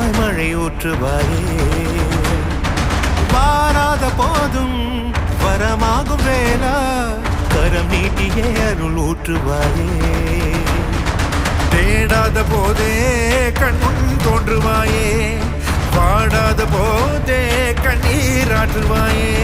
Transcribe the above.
வளமாய் மழை ஊற்றுவாயே. வாராத போதும் வரமாகும் வேளா கரம் நீட்டியே அருள் ஊற்றுவாயே. தேடாத போதே கண்முன் தோன்றுவாயே, வாடாத போதே கண்ணீராற்றுவாயே.